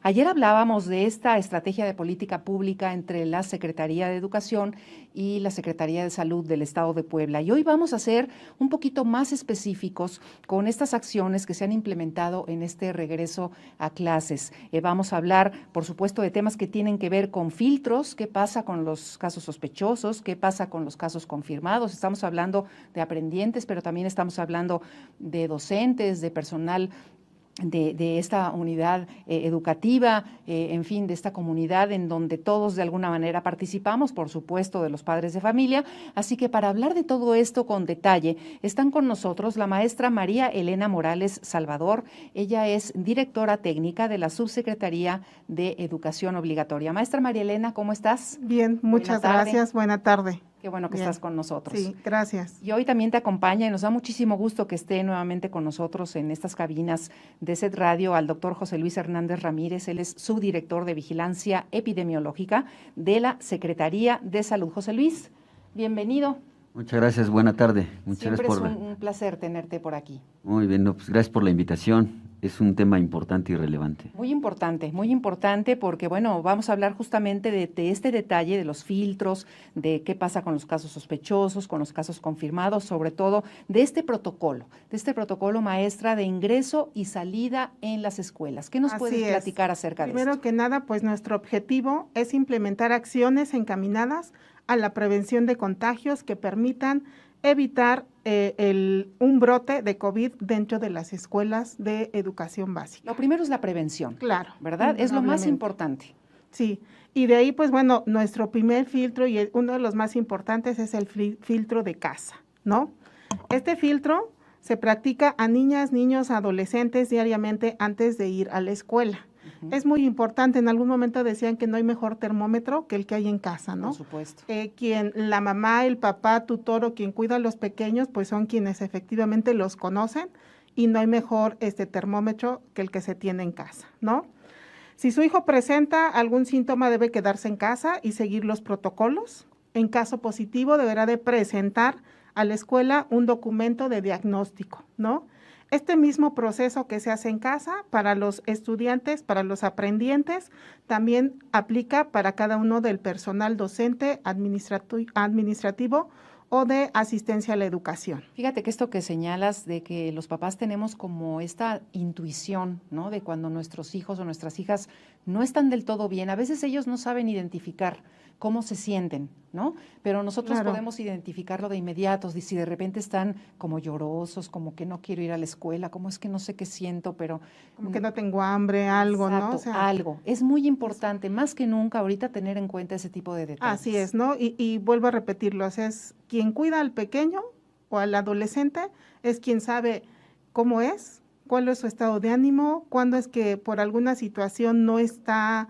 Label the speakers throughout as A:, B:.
A: Ayer hablábamos de esta estrategia de política pública entre la Secretaría de Educación y la Secretaría de Salud del Estado de Puebla. Y hoy vamos a ser un poquito más específicos con estas acciones que se han implementado en este regreso a clases. Vamos a hablar, por supuesto, de temas que tienen que ver con filtros, qué pasa con los casos sospechosos, qué pasa con los casos confirmados. Estamos hablando de aprendientes, pero también estamos hablando de docentes, de personal de esta unidad educativa, en fin, de esta comunidad en donde todos de alguna manera participamos, por supuesto, de los padres de familia. Así que para hablar de todo esto con detalle, están con nosotros la maestra María Elena Morales Salvador. Ella es directora técnica de la Subsecretaría de Educación Obligatoria. Maestra María Elena, ¿cómo estás?
B: Bien, muchas gracias. Buena tarde.
A: Qué bueno que estás con nosotros.
B: Sí, gracias.
A: Y hoy también te acompaña y nos da muchísimo gusto que esté nuevamente con nosotros en estas cabinas de SET Radio al doctor José Luis Hernández Ramírez. Él es subdirector de Vigilancia Epidemiológica de la Secretaría de Salud. José Luis, bienvenido.
C: Muchas gracias, buena tarde. Muchas
A: Siempre
C: gracias
A: es un placer tenerte por aquí.
C: Muy bien, pues gracias por la invitación. Es un tema importante y relevante.
A: Muy importante porque, bueno, vamos a hablar justamente de este detalle de los filtros, de qué pasa con los casos sospechosos, con los casos confirmados, sobre todo de este protocolo, maestra, de ingreso y salida en las escuelas. ¿Qué nos puedes platicar acerca de esto?
B: Primero que nada, pues nuestro objetivo es implementar acciones encaminadas a la prevención de contagios que permitan evitar un brote de COVID dentro de las escuelas de educación básica.
A: Lo primero es la prevención.
B: Claro.
A: ¿Verdad? Es lo más importante.
B: Sí, y de ahí, pues bueno, nuestro primer filtro y uno de los más importantes es el filtro de casa, ¿no? Este filtro se practica a niñas, niños, adolescentes diariamente antes de ir a la escuela. Es muy importante, en algún momento decían que no hay mejor termómetro que el que hay en casa, ¿no?
A: Por supuesto.
B: La mamá, el papá, tutor o quien cuida a los pequeños, pues son quienes efectivamente los conocen y no hay mejor termómetro que el que se tiene en casa, ¿no? Si su hijo presenta algún síntoma, debe quedarse en casa y seguir los protocolos. En caso positivo, deberá de presentar a la escuela un documento de diagnóstico, ¿no? Este mismo proceso que se hace en casa para los estudiantes, para los aprendientes, también aplica para cada uno del personal docente, administrativo o de asistencia a la educación.
A: Fíjate que esto que señalas de que los papás tenemos como esta intuición, ¿no? De cuando nuestros hijos o nuestras hijas no están del todo bien, a veces ellos no saben identificar cómo se sienten, ¿no? Pero nosotros podemos identificarlo de inmediato, si de repente están como llorosos, como que no quiero ir a la escuela, como es que no sé qué siento, pero…
B: Como que no tengo hambre, algo,
A: exacto,
B: ¿no?
A: O sea, algo. Es muy importante, más que nunca ahorita, tener en cuenta ese tipo de detalles.
B: Así es, ¿no? Y vuelvo a repetirlo, es quien cuida al pequeño o al adolescente, es quien sabe cómo es, cuál es su estado de ánimo, cuándo es que por alguna situación no está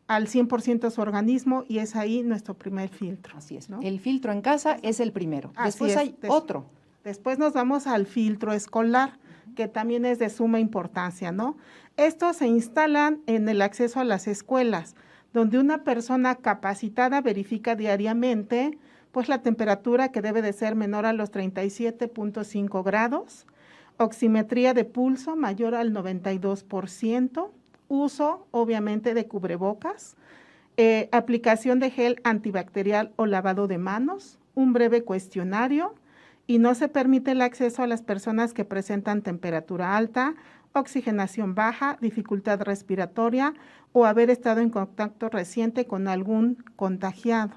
B: al 100% su organismo, y es ahí nuestro primer filtro.
A: Así es,
B: ¿no?
A: El filtro en casa es el primero. Después hay otro.
B: Después nos vamos al filtro escolar, que también es de suma importancia, ¿no? Estos se instalan en el acceso a las escuelas, donde una persona capacitada verifica diariamente pues la temperatura, que debe de ser menor a los 37.5 grados, oximetría de pulso mayor al 92%, uso obviamente de cubrebocas, aplicación de gel antibacterial o lavado de manos, un breve cuestionario, y no se permite el acceso a las personas que presentan temperatura alta, oxigenación baja, dificultad respiratoria o haber estado en contacto reciente con algún contagiado.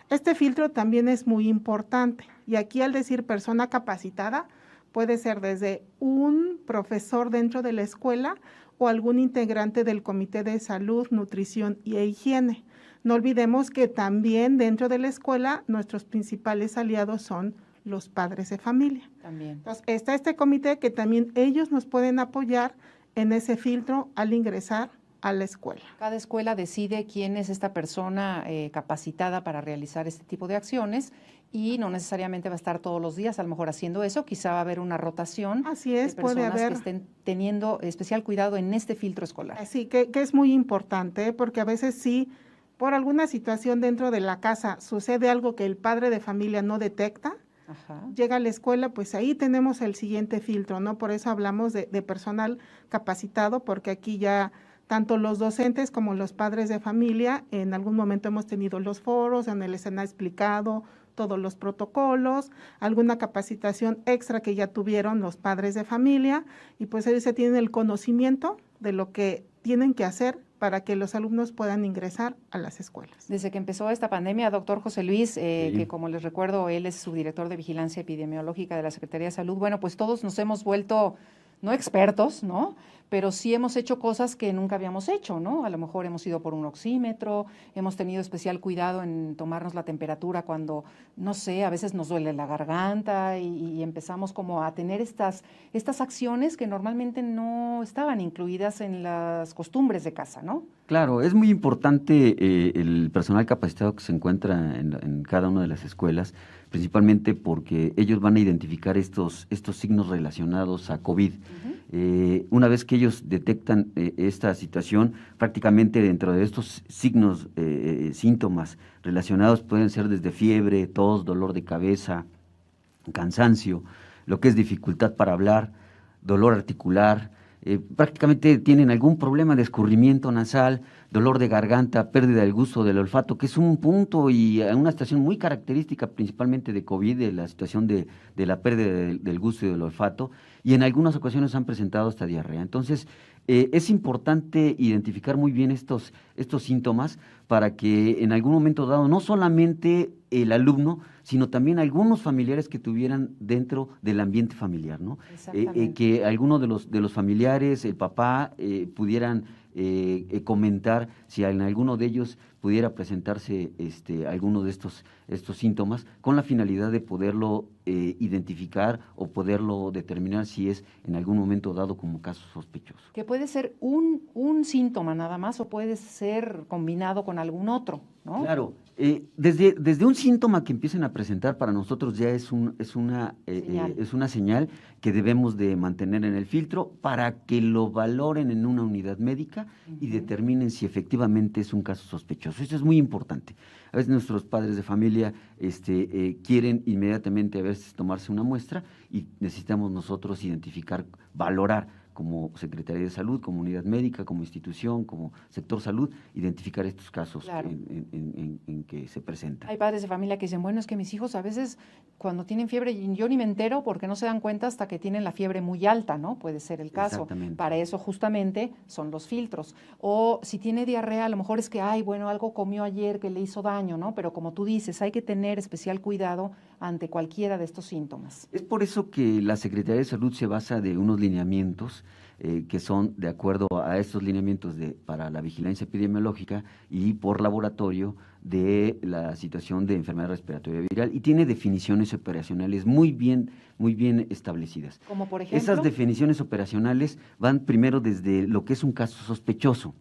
B: Este filtro también es muy importante, y aquí al decir persona capacitada puede ser desde un profesor dentro de la escuela o algún integrante del Comité de Salud, Nutrición y Higiene. No olvidemos que también dentro de la escuela nuestros principales aliados son los padres de familia.
A: También.
B: Entonces, está este comité que también ellos nos pueden apoyar en ese filtro al ingresar a la escuela.
A: Cada escuela decide quién es esta persona capacitada para realizar este tipo de acciones, y no necesariamente va a estar todos los días a lo mejor haciendo eso, quizá va a haber una rotación.
B: Así es,
A: de personas
B: puede haber,
A: que estén teniendo especial cuidado en este filtro escolar.
B: Así que es muy importante, porque a veces sí, por alguna situación dentro de la casa sucede algo que el padre de familia no detecta.
A: Ajá.
B: Llega a la escuela, pues ahí tenemos el siguiente filtro, ¿no? Por eso hablamos de personal capacitado, porque aquí ya tanto los docentes como los padres de familia. En algún momento hemos tenido los foros en el que se han explicado todos los protocolos, alguna capacitación extra que ya tuvieron los padres de familia, y pues ellos se tienen el conocimiento de lo que tienen que hacer para que los alumnos puedan ingresar a las escuelas.
A: Desde que empezó esta pandemia, doctor José Luis, que como les recuerdo, él es subdirector de Vigilancia Epidemiológica de la Secretaría de Salud, bueno, pues todos nos hemos vuelto, no expertos, ¿no?, pero sí hemos hecho cosas que nunca habíamos hecho, ¿no? A lo mejor hemos ido por un oxímetro, hemos tenido especial cuidado en tomarnos la temperatura cuando, no sé, a veces nos duele la garganta y empezamos como a tener estas acciones que normalmente no estaban incluidas en las costumbres de casa, ¿no?
C: Claro, es muy importante el personal capacitado que se encuentra en cada una de las escuelas, principalmente porque ellos van a identificar estos signos relacionados a COVID. Una vez que ellos detectan esta situación, prácticamente dentro de estos signos, síntomas relacionados pueden ser desde fiebre, tos, dolor de cabeza, cansancio, lo que es dificultad para hablar, dolor articular, prácticamente tienen algún problema de escurrimiento nasal, dolor de garganta, pérdida del gusto, del olfato, que es un punto y una situación muy característica principalmente de COVID, de la situación de la pérdida del gusto y del olfato, y en algunas ocasiones han presentado hasta diarrea. Entonces, es importante identificar muy bien estos síntomas para que en algún momento dado, no solamente el alumno, sino también algunos familiares que tuvieran dentro del ambiente familiar, ¿no? Que algunos de los familiares, el papá, pudieran comentar si en alguno de ellos pudiera presentarse alguno de estos síntomas, con la finalidad de poderlo identificar o poderlo determinar si es en algún momento dado como caso sospechoso.
A: Que puede ser un síntoma nada más o puede ser combinado con algún otro, ¿no?
C: Claro, desde un síntoma que empiecen a presentar para nosotros ya es una señal que debemos de mantener en el filtro para que lo valoren en una unidad médica y determinen si efectivamente es un caso sospechoso. Eso es muy importante. A veces nuestros padres de familia quieren inmediatamente a veces tomarse una muestra y necesitamos nosotros identificar, valorar como Secretaría de Salud, como unidad médica, como institución, como sector salud, identificar estos casos
A: claro.
C: en que se presentan.
A: Hay padres de familia que dicen, bueno, es que mis hijos a veces cuando tienen fiebre, yo ni me entero porque no se dan cuenta hasta que tienen la fiebre muy alta, ¿no? Puede ser el caso. Para eso justamente son los filtros. O si tiene diarrea, a lo mejor es que, bueno, algo comió ayer que le hizo daño, ¿no? Pero como tú dices, hay que tener especial cuidado ante cualquiera de estos síntomas.
C: Es por eso que la Secretaría de Salud se basa de unos lineamientos que son de acuerdo a estos lineamientos para la vigilancia epidemiológica y por laboratorio de la situación de enfermedad respiratoria viral, y tiene definiciones operacionales muy bien establecidas.
A: Como por ejemplo.
C: Esas definiciones operacionales van primero desde lo que es un caso sospechoso.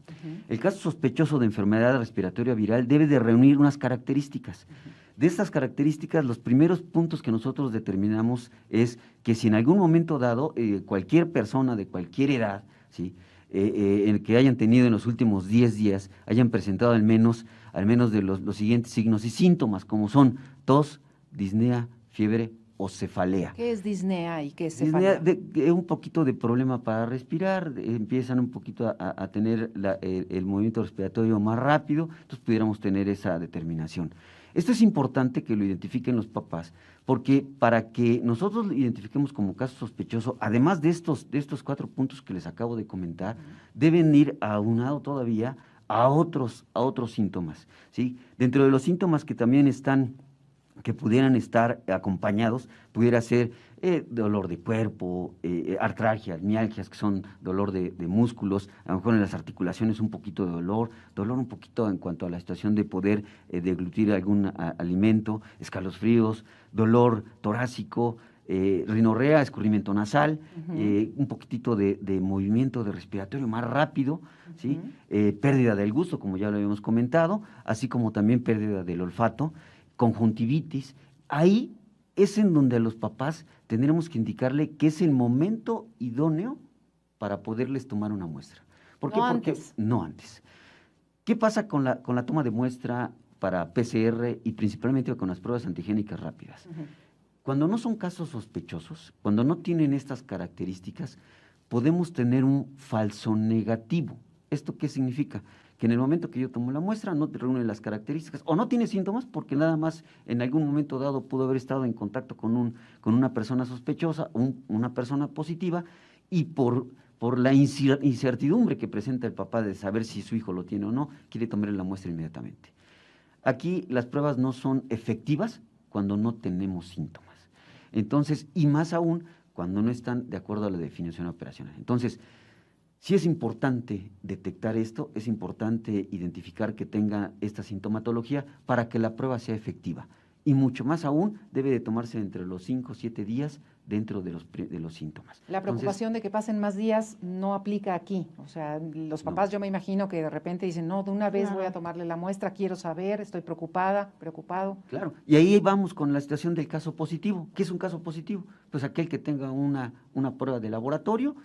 C: El caso sospechoso de enfermedad respiratoria viral debe de reunir unas características. De estas características, los primeros puntos que nosotros determinamos es que si en algún momento dado cualquier persona de cualquier edad, ¿sí?, que hayan tenido en los últimos 10 días, hayan presentado al menos de los siguientes signos y síntomas, como son tos, disnea, fiebre o cefalea.
A: ¿Qué es disnea y qué es cefalea?
C: Un poquito de problema para respirar, empiezan un poquito a tener el movimiento respiratorio más rápido, entonces pudiéramos tener esa determinación. Esto es importante que lo identifiquen los papás, porque para que nosotros lo identifiquemos como caso sospechoso, además de estos 4 puntos que les acabo de comentar, deben ir aunado todavía a otros síntomas, ¿sí? Dentro de los síntomas que también que pudieran estar acompañados, pudiera ser dolor de cuerpo, artralgias, mialgias, que son dolor de músculos, a lo mejor en las articulaciones un poquito de dolor un poquito en cuanto a la situación de poder deglutir algún alimento, escalofríos, dolor torácico, rinorrea, escurrimiento nasal, un poquitito de movimiento de respiratorio más rápido, ¿sí? Pérdida del gusto, como ya lo habíamos comentado, así como también pérdida del olfato, conjuntivitis. Ahí es en donde a los papás tendremos que indicarle que es el momento idóneo para poderles tomar una muestra. ¿Por qué? Porque no antes. ¿Qué pasa con la toma de muestra para PCR y principalmente con las pruebas antigénicas rápidas? Cuando no son casos sospechosos, cuando no tienen estas características, podemos tener un falso negativo. ¿Esto qué significa? Que en el momento que yo tomo la muestra no te reúne las características o no tiene síntomas porque nada más en algún momento dado pudo haber estado en contacto con una persona sospechosa o una persona positiva y por la incertidumbre que presenta el papá de saber si su hijo lo tiene o no, quiere tomarle la muestra inmediatamente. Aquí las pruebas no son efectivas cuando no tenemos síntomas. Entonces, y más aún cuando no están de acuerdo a la definición operacional. Entonces, sí es importante detectar esto, es importante identificar que tenga esta sintomatología para que la prueba sea efectiva. Y mucho más aún, debe de tomarse entre los 5 o 7 días dentro de los síntomas.
A: La preocupación de que pasen más días no aplica aquí. O sea, los papás yo me imagino que de repente dicen, no, de una vez voy a tomarle la muestra, quiero saber, estoy preocupado.
C: Claro, y ahí vamos con la situación del caso positivo. ¿Qué es un caso positivo? Pues aquel que tenga una prueba de laboratorio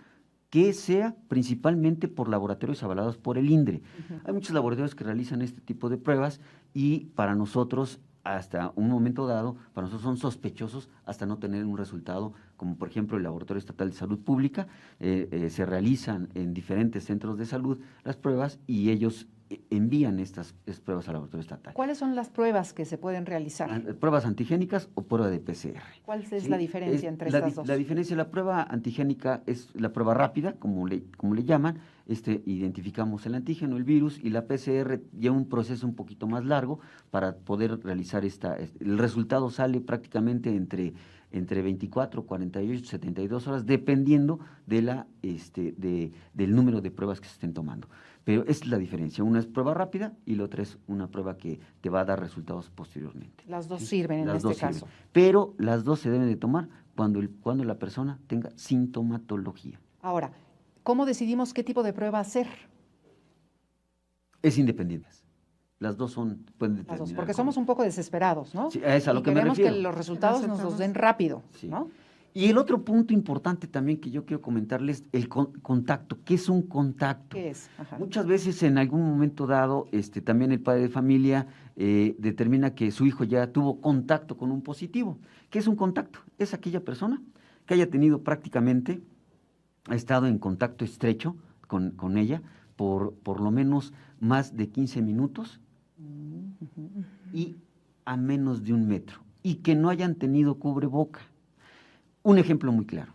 C: que sea principalmente por laboratorios avalados por el INDRE. Hay muchos laboratorios que realizan este tipo de pruebas y para nosotros, hasta un momento dado, para nosotros son sospechosos hasta no tener un resultado, como por ejemplo el Laboratorio Estatal de Salud Pública, se realizan en diferentes centros de salud las pruebas y ellos envían estas pruebas al laboratorio estatal.
A: ¿Cuáles son las pruebas que se pueden realizar?
C: Pruebas antigénicas o prueba de PCR.
A: ¿Cuál es la diferencia entre estas dos?
C: La diferencia, la prueba antigénica es la prueba rápida, como le llaman, identificamos el antígeno, el virus, y la PCR lleva un proceso un poquito más largo para poder realizar el resultado sale prácticamente entre 24, 48, 72 horas, dependiendo de del número de pruebas que se estén tomando. Pero esa es la diferencia, una es prueba rápida y la otra es una prueba que te va a dar resultados posteriormente.
A: Las dos sirven en este caso.
C: Pero las dos se deben de tomar cuando la persona tenga sintomatología.
A: Ahora, ¿cómo decidimos qué tipo de prueba hacer?
C: Es independientes. Las dos pueden determinar.
A: Las dos, porque somos un poco desesperados, ¿no?
C: Sí, es a lo que me refiero.
A: Queremos que los resultados nos los den rápido,
C: sí.
A: ¿no?
C: Y el otro punto importante también que yo quiero comentarles, el contacto. ¿Qué es un contacto?
A: ¿Qué es? Ajá.
C: Muchas veces en algún momento dado, también el padre de familia determina que su hijo ya tuvo contacto con un positivo. ¿Qué es un contacto? Es aquella persona que haya tenido prácticamente, ha estado en contacto estrecho con ella por lo menos más de 15 minutos y a menos de 1 metro, y que no hayan tenido cubreboca. Un ejemplo muy claro,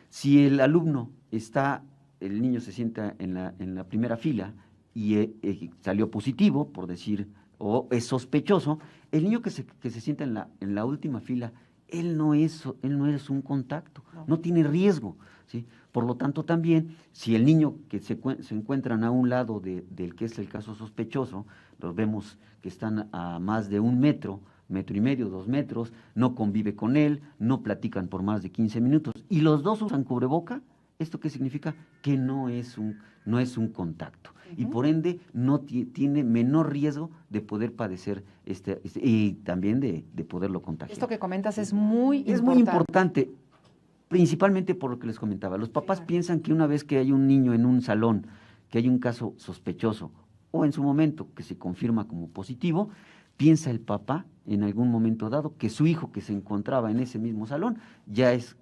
C: si el niño se sienta en la primera fila y salió positivo, por decir, o es sospechoso, el niño que se sienta en la última fila, él no es un contacto, no tiene riesgo, ¿sí? Por lo tanto también, si el niño que se encuentran a un lado del que es el caso sospechoso, los vemos que están a más de 1 metro, 1,5 metros, 2 metros, no convive con él, no platican por más de 15 minutos, y los dos usan cubreboca, ¿esto qué significa? Que no es un contacto, y por ende no tiene menor riesgo de poder padecer y también de poderlo contagiar.
A: Esto que comentas es muy importante.
C: Es muy importante, principalmente por lo que les comentaba. Los papás piensan que una vez que hay un niño en un salón, que hay un caso sospechoso, o en su momento que se confirma como positivo, piensa el papá en algún momento dado que su hijo que se encontraba en ese mismo salón ya es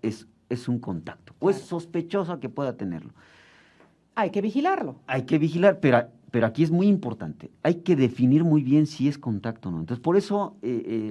C: un contacto, o es sospechoso que pueda tenerlo.
A: Hay que vigilarlo.
C: Hay que vigilar, pero aquí es muy importante, hay que definir muy bien si es contacto o no. Entonces, por eso,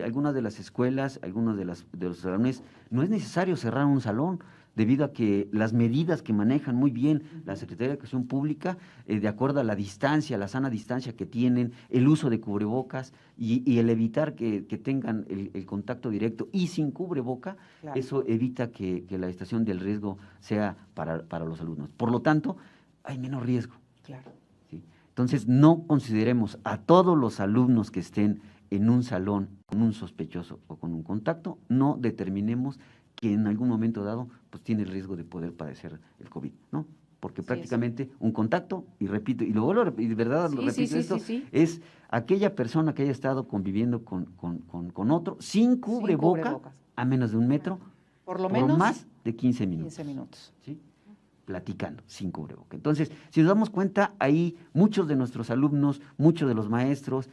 C: algunas de las escuelas, algunos de los salones, no es necesario cerrar un salón, debido a que las medidas que manejan muy bien la Secretaría de Educación Pública, de acuerdo a la distancia, la sana distancia que tienen, el uso de cubrebocas y el evitar que tengan el contacto directo y sin cubreboca, claro, eso evita que la estación del riesgo sea para los alumnos. Por lo tanto, hay menos riesgo.
A: Claro.
C: ¿Sí? Entonces, no consideremos a todos los alumnos que estén en un salón con un sospechoso o con un contacto, no determinemos que en algún momento dado pues tiene el riesgo de poder padecer el COVID, ¿no? Porque prácticamente un contacto, y repito, y lo vuelvo a repetir, de verdad lo repito esto, es aquella persona que haya estado conviviendo con otro sin cubreboca a menos de 1 metro,
A: por lo menos
C: más de 15 minutos.
A: 15 minutos.
C: ¿Sí? platicando, sin cubreboca. Entonces, si nos damos cuenta, ahí muchos de nuestros alumnos, muchos de los maestros,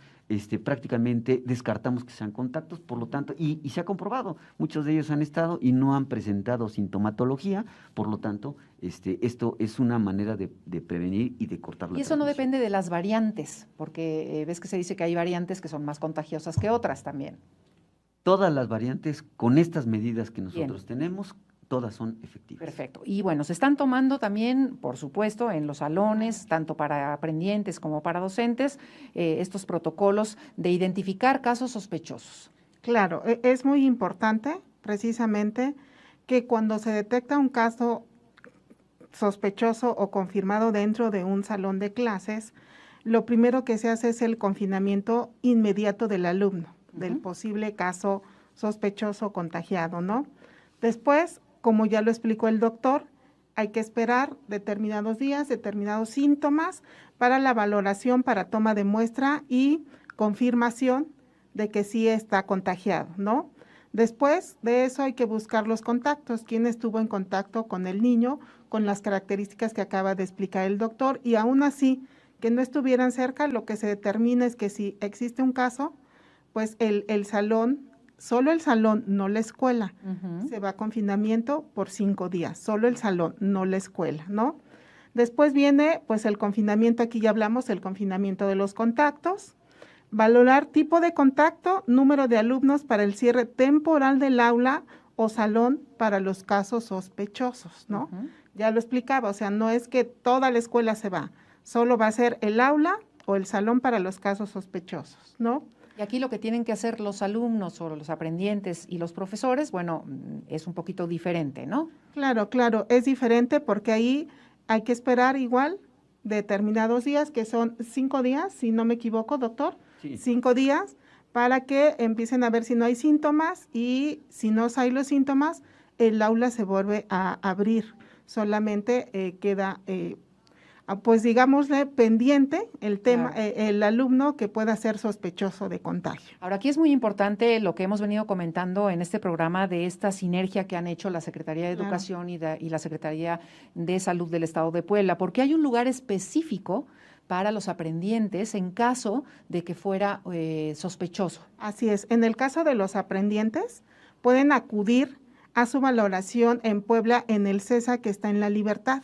C: prácticamente descartamos que sean contactos, por lo tanto, y se ha comprobado, muchos de ellos han estado y no han presentado sintomatología, por lo tanto, esto es una manera de prevenir y de cortar la
A: Y eso no
C: transmisión.
A: depende de las variantes, porque ves que se dice que hay variantes que son más contagiosas que otras también.
C: Todas las variantes, con estas medidas que nosotros tenemos, todas son efectivas.
A: Perfecto. Y bueno, se están tomando también, por supuesto, en los salones, tanto para aprendientes como para docentes, estos protocolos de identificar casos sospechosos.
B: Claro, es muy importante precisamente que cuando se detecta un caso sospechoso o confirmado dentro de un salón de clases, lo primero que se hace es el confinamiento inmediato del alumno, del posible caso sospechoso contagiado, ¿no? Después, como ya lo explicó el doctor, hay que esperar determinados días, determinados síntomas para la valoración, para toma de muestra y confirmación de que sí está contagiado, ¿no? Después de eso hay que buscar los contactos, quién estuvo en contacto con el niño, con las características que acaba de explicar el doctor, y aún así que no estuvieran cerca, lo que se determina es que si existe un caso, pues el salón, solo el salón, no la escuela, se va a confinamiento por 5 días, solo el salón, no la escuela, ¿no? Después viene, pues el confinamiento, aquí ya hablamos, el confinamiento de los contactos, valorar tipo de contacto, número de alumnos para el cierre temporal del aula o salón para los casos sospechosos, ¿no? Ya lo explicaba, o sea, no es que toda la escuela se va, solo va a ser el aula o el salón para los casos sospechosos, ¿no?
A: Y aquí lo que tienen que hacer los alumnos o los aprendientes y los profesores, bueno, es un poquito diferente, ¿no?
B: Claro, claro, es diferente porque ahí hay que esperar igual determinados días, que son 5 días, si no me equivoco, doctor,
C: Sí.
B: 5 días, para que empiecen a ver si no hay síntomas, y si no hay los síntomas, el aula se vuelve a abrir, solamente queda pues digámosle pendiente el tema,
A: Claro.
B: el alumno que pueda ser sospechoso de contagio.
A: Ahora, aquí es muy importante lo que hemos venido comentando en este programa de esta sinergia que han hecho la Secretaría de
B: Claro.
A: Educación y la Secretaría de Salud del Estado de Puebla, porque hay un lugar específico para los aprendientes en caso de que fuera sospechoso.
B: Así es, en el caso de los aprendientes, pueden acudir a su valoración en Puebla en el CESA, que está en La Libertad.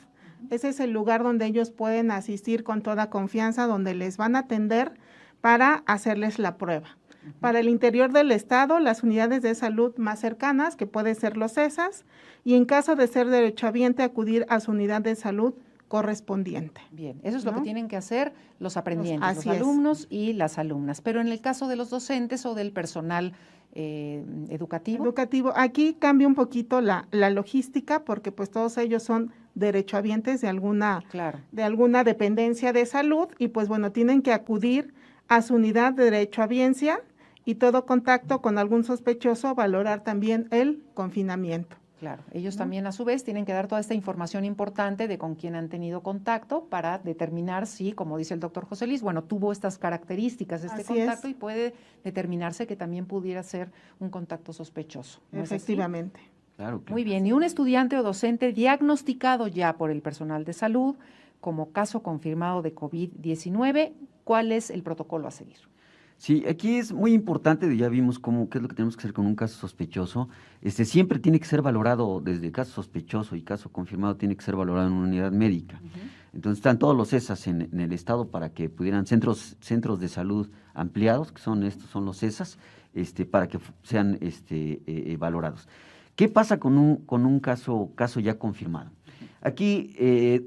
B: Ese es el lugar donde ellos pueden asistir con toda confianza, donde les van a atender para hacerles la prueba. Para el interior del estado, las unidades de salud más cercanas, que pueden ser los CESAs, y en caso de ser derechohabiente, acudir a su unidad de salud correspondiente.
A: Bien, eso es lo
B: ¿no?
A: que tienen que hacer los aprendientes,
B: Así
A: los
B: es.
A: alumnos y las alumnas. Pero en el caso de los docentes o del personal educativo.
B: Aquí cambia un poquito la logística, porque pues todos ellos son derechohabientes de alguna,
A: Claro.
B: de alguna dependencia de salud, y pues bueno, tienen que acudir a su unidad de derechohabiencia, y todo contacto con algún sospechoso valorar también el confinamiento.
A: Claro, ellos también a su vez tienen que dar toda esta información importante de con quién han tenido contacto para determinar si, como dice el doctor José Luis, bueno, tuvo estas características este
B: Así
A: contacto
B: es.
A: y puede determinarse que también pudiera ser un contacto sospechoso. ¿No es así?
B: Efectivamente.
C: Claro, claro.
A: Muy bien, y un estudiante o docente diagnosticado ya por el personal de salud como caso confirmado de COVID-19, ¿cuál es el protocolo a seguir?
C: Sí, aquí es muy importante, ya vimos qué es lo que tenemos que hacer con un caso sospechoso. Siempre tiene que ser valorado, desde caso sospechoso y caso confirmado, tiene que ser valorado en una unidad médica. Entonces están todos los CESAs en el estado para que pudieran, centros de salud ampliados, que son estos, son los CESAs, para que sean valorados. ¿Qué pasa con un caso ya confirmado? Aquí,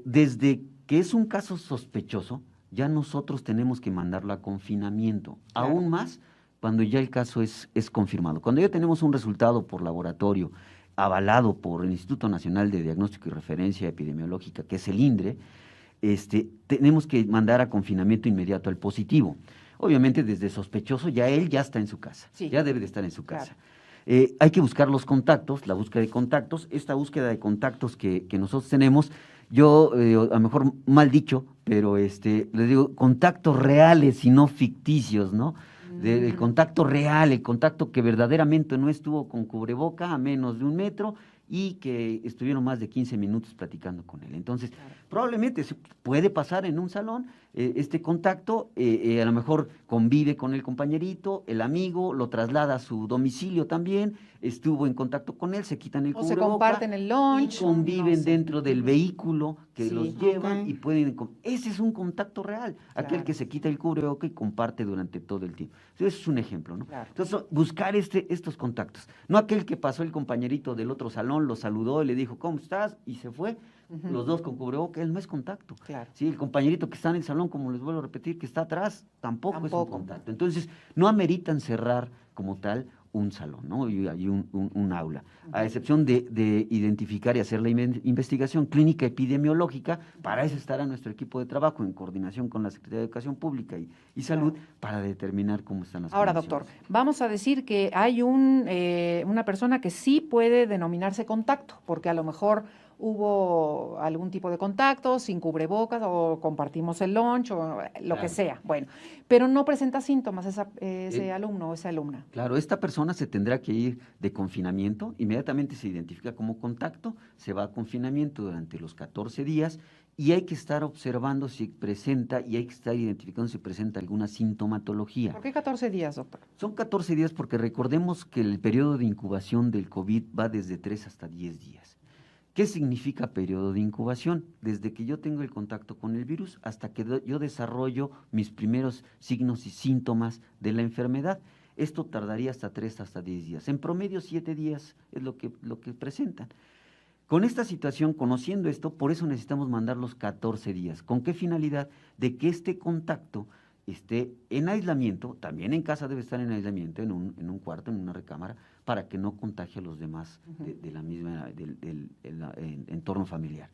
C: desde que es un caso sospechoso, ya nosotros tenemos que mandarlo a confinamiento,
A: Claro.
C: aún más cuando ya el caso es confirmado. Cuando ya tenemos un resultado por laboratorio avalado por el Instituto Nacional de Diagnóstico y Referencia Epidemiológica, que es el INDRE, tenemos que mandar a confinamiento inmediato al positivo. Obviamente desde sospechoso ya él ya está en su casa,
A: Sí.
C: ya debe de estar en su casa.
A: Claro.
C: Hay que buscar los contactos, la búsqueda de contactos. Esta búsqueda de contactos que nosotros tenemos, yo a lo mejor mal dicho, pero les digo contactos reales y no ficticios, ¿no? El contacto real, el contacto que verdaderamente no estuvo con cubreboca a menos de 1 metro y que estuvieron más de 15 minutos platicando con él. Entonces, probablemente se puede pasar en un salón este contacto, a lo mejor convive con el compañerito, el amigo, lo traslada a su domicilio también, estuvo en contacto con él, se quitan el
A: O se
C: cubreboca
A: comparten el lunch.
C: y conviven
A: no sé.
C: dentro del vehículo que
A: Sí,
C: los llevan
B: ok.
C: y pueden... Ese es un contacto real, aquel
A: Claro.
C: que se quita el cubreboca y comparte durante todo el tiempo. Entonces, es un ejemplo, ¿no?
A: Claro.
C: Entonces, buscar estos contactos. No aquel que pasó el compañerito del otro salón, lo saludó y le dijo, ¿cómo estás? Y se fue.
A: Ujú.
C: Los dos con cubrebocas, él no es contacto.
A: Claro.
C: Sí, el compañerito que está en el salón, como les vuelvo a repetir, que está atrás, tampoco es un
A: Tampoco.
C: contacto. Entonces, no ameritan cerrar como tal un salón, ¿no? Y un aula. A excepción de identificar y hacer la investigación clínica epidemiológica, para eso estará nuestro equipo de trabajo en coordinación con la Secretaría de Educación Pública y Salud, para determinar cómo están las
A: Ahora,
C: condiciones.
A: doctor, vamos a decir que hay una persona que sí puede denominarse contacto, porque a lo mejor hubo algún tipo de contacto, sin cubrebocas, o compartimos el lunch, o lo que
C: Claro.
A: sea. Bueno, pero no presenta síntomas ese alumno o esa alumna.
C: Claro, esta persona se tendrá que ir de confinamiento, inmediatamente se identifica como contacto, se va a confinamiento durante los 14 días y hay que estar observando si presenta y hay que estar identificando si presenta alguna sintomatología.
A: ¿Por qué 14 días, doctor?
C: Son 14 días porque recordemos que el periodo de incubación del COVID va desde 3 hasta 10 días. ¿Qué significa periodo de incubación? Desde que yo tengo el contacto con el virus hasta que yo desarrollo mis primeros signos y síntomas de la enfermedad. Esto tardaría hasta 3 hasta 10 días. En promedio 7 días es lo que presentan. Con esta situación, conociendo esto, por eso necesitamos mandar los 14 días. ¿Con qué finalidad? De que este contacto esté en aislamiento, también en casa debe estar en aislamiento, en un cuarto, en una recámara, para que no contagie a los demás de la misma, del entorno familiar.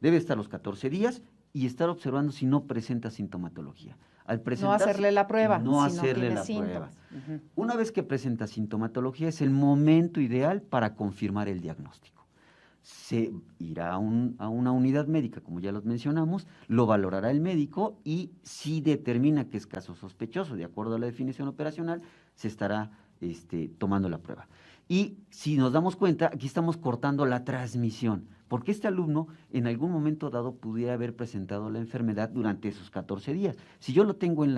C: Debe estar los 14 días y estar observando si no presenta sintomatología. Al
A: No hacerle la prueba,
C: no
A: si no
C: hacerle
A: tiene
C: la
A: síntomas.
C: prueba. Una vez que presenta sintomatología, es el momento ideal para confirmar el diagnóstico. Se irá a una unidad médica, como ya los mencionamos, lo valorará el médico y si determina que es caso sospechoso, de acuerdo a la definición operacional, se estará tomando la prueba. Y si nos damos cuenta, aquí estamos cortando la transmisión, porque este alumno en algún momento dado pudiera haber presentado la enfermedad durante esos 14 días. Si yo lo tengo en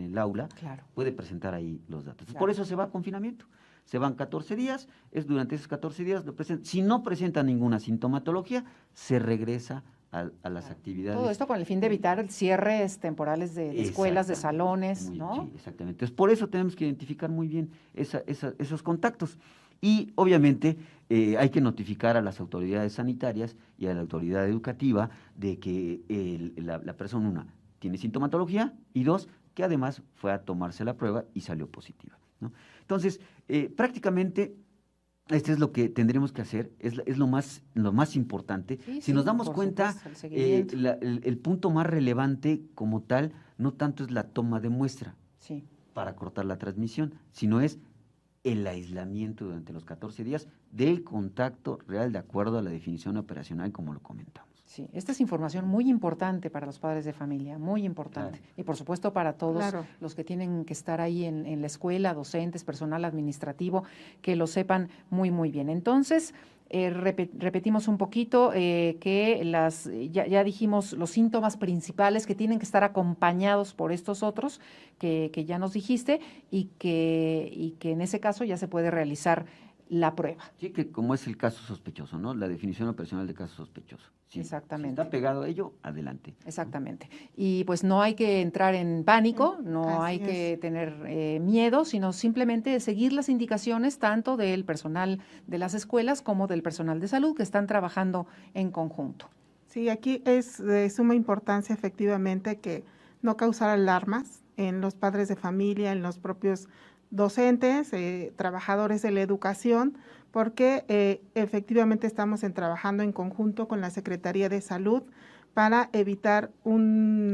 C: el aula,
A: Claro.
C: puede presentar ahí los datos.
A: Claro.
C: Por eso se va a confinamiento. Se van 14 días, es durante esos 14 días, si no presenta ninguna sintomatología, se regresa a las actividades.
A: Todo esto con el fin de evitar cierres temporales de escuelas, de salones,
C: Muy,
A: ¿no?
C: Sí, exactamente. Entonces, por eso tenemos que identificar muy bien esos contactos. Y obviamente hay que notificar a las autoridades sanitarias y a la autoridad educativa de que la persona, una, tiene sintomatología y dos, que además fue a tomarse la prueba y salió positiva, ¿no? Entonces, prácticamente, esto es lo que tendremos que hacer, es lo más importante.
A: Sí,
C: Si
A: sí,
C: nos damos
A: por
C: cuenta,
A: supuesto, el seguimiento.
C: el punto más relevante como tal, no tanto es la toma de muestra
A: Sí.
C: para cortar la transmisión, sino es el aislamiento durante los 14 días del contacto real de acuerdo a la definición operacional, como lo comentamos.
A: Sí, esta es información muy importante para los padres de familia, muy importante.
C: Claro.
A: Y por supuesto para todos
B: Claro.
A: los que tienen que estar ahí en la escuela, docentes, personal administrativo, que lo sepan muy, muy bien. Entonces, repetimos un poquito que ya dijimos los síntomas principales que tienen que estar acompañados por estos otros que ya nos dijiste y que en ese caso ya se puede realizar la prueba.
C: Sí, que como es el caso sospechoso, ¿no? La definición operacional de caso sospechoso. Sí,
A: Exactamente.
C: Si está pegado a ello, adelante.
A: Exactamente. Y pues no hay que entrar en pánico, no
B: Así
A: hay que
B: es.
A: tener miedo, sino simplemente seguir las indicaciones tanto del personal de las escuelas como del personal de salud que están trabajando en conjunto.
B: Sí, aquí es de suma importancia efectivamente que no causar alarmas en los padres de familia, en los propios docentes, trabajadores de la educación, porque efectivamente estamos trabajando en conjunto con la Secretaría de Salud para evitar un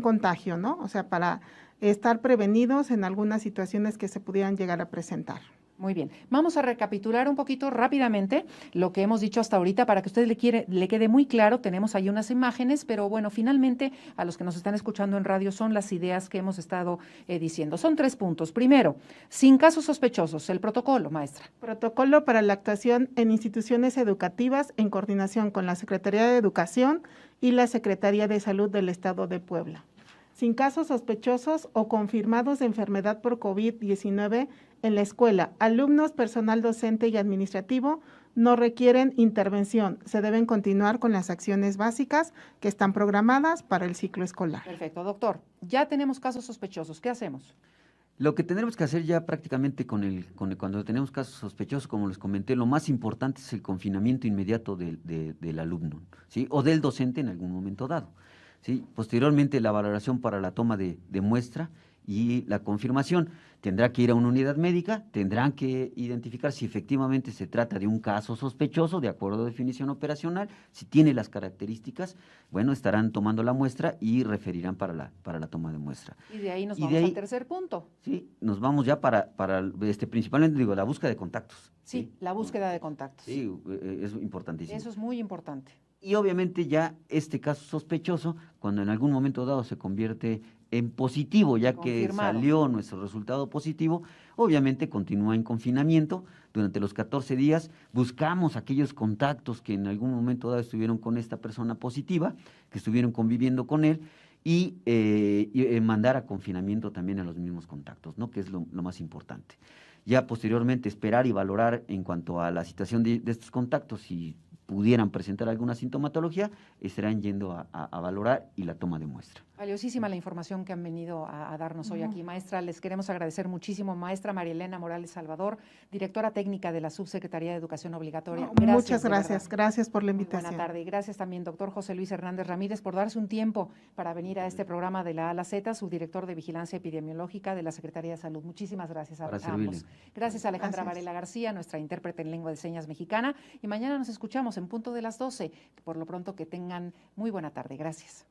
B: contagio, ¿no? O sea, para estar prevenidos en algunas situaciones que se pudieran llegar a presentar.
A: Muy bien, vamos a recapitular un poquito rápidamente lo que hemos dicho hasta ahorita para que a usted le quede muy claro. Tenemos ahí unas imágenes, pero bueno, finalmente a los que nos están escuchando en radio son las ideas que hemos estado diciendo. Son 3 puntos. Primero, sin casos sospechosos, el protocolo, maestra.
B: Protocolo para la actuación en instituciones educativas en coordinación con la Secretaría de Educación y la Secretaría de Salud del Estado de Puebla. Sin casos sospechosos o confirmados de enfermedad por COVID-19 en la escuela, alumnos, personal docente y administrativo no requieren intervención. Se deben continuar con las acciones básicas que están programadas para el ciclo escolar.
A: Perfecto, doctor. Ya tenemos casos sospechosos. ¿Qué hacemos?
C: Lo que tenemos que hacer ya prácticamente cuando tenemos casos sospechosos, como les comenté, lo más importante es el confinamiento inmediato del alumno, ¿sí? O del docente en algún momento dado, ¿sí? Posteriormente la valoración para la toma de muestra y la confirmación. Tendrá que ir a una unidad médica, tendrán que identificar si efectivamente se trata de un caso sospechoso, de acuerdo a definición operacional, si tiene las características, bueno, estarán tomando la muestra y referirán para la toma de muestra.
A: Y de ahí nos vamos al tercer punto.
C: Sí, nos vamos ya para principalmente, digo, la búsqueda de contactos.
A: Sí, la búsqueda de contactos.
C: Sí, es importantísimo.
A: Eso es muy importante.
C: Y obviamente ya este caso sospechoso, cuando en algún momento dado se convierte en positivo, ya que salió nuestro resultado positivo, obviamente continúa en confinamiento durante los 14 días, buscamos aquellos contactos que en algún momento dado estuvieron con esta persona positiva, que estuvieron conviviendo con él, y mandar a confinamiento también a los mismos contactos, ¿no? Que es lo más importante. Ya posteriormente esperar y valorar en cuanto a la situación de estos contactos, si pudieran presentar alguna sintomatología, estarán yendo a valorar y la toma de muestra.
A: Valiosísima la información que han venido a darnos hoy aquí, maestra. Les queremos agradecer muchísimo, maestra María Elena Morales Salvador, directora técnica de la Subsecretaría de Educación Obligatoria.
B: Muchas gracias por la invitación.
A: Buena tarde y gracias también, doctor José Luis Hernández Ramírez, por darse un tiempo para venir a este programa de la A a la Z, subdirector de Vigilancia Epidemiológica de la Secretaría de Salud. Muchísimas gracias a ambos. Gracias a Alejandra Varela García, nuestra intérprete en lengua de señas mexicana, y mañana nos escuchamos en punto de las 12. Por lo pronto, que tengan muy buena tarde. Gracias.